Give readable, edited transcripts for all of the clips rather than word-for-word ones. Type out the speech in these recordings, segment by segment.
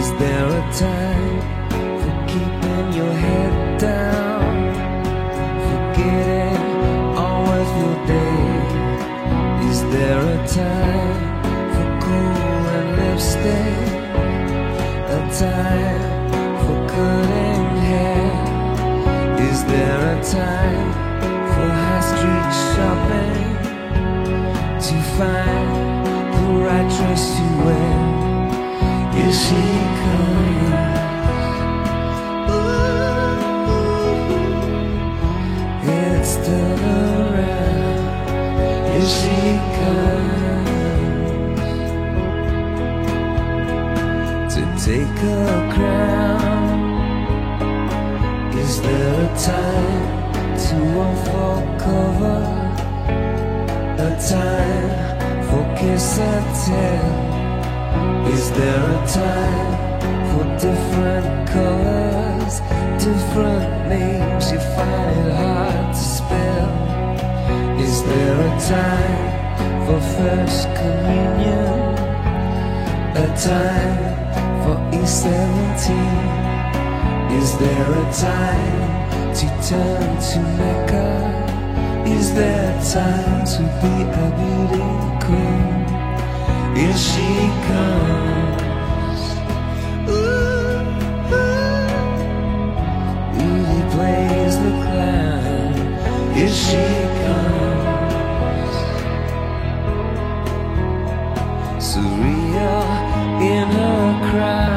Is there a time for keeping your head down, forgetting all of your day? Is there a time for cool and lipstick, a time for cutting hair? Is there a time for high street shopping, to find the right dress to wear? Here she comes, ooh, it's still around. Here she comes to take her crown. Is there a time to unfold cover, a time for kiss and tell? Is there a time for different colors, different names you find it hard to spell? Is there a time for first communion, a time for E17? Is there a time to turn to Mecca? Is there time to be a beauty queen? Here she comes, ooh, Rudy plays the clown. Here she comes, surreal in her crown.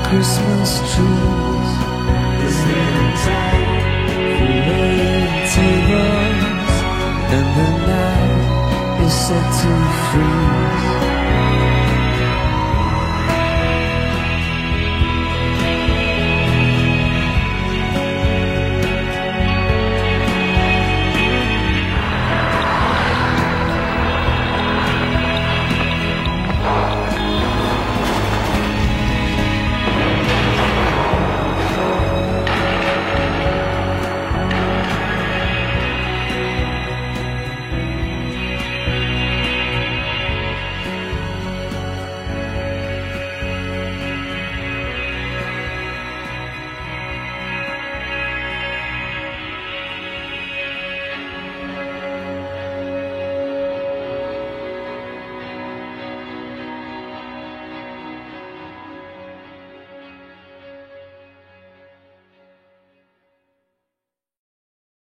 Christmas trees. Is there a time for laying tables, and the night is set to freeze?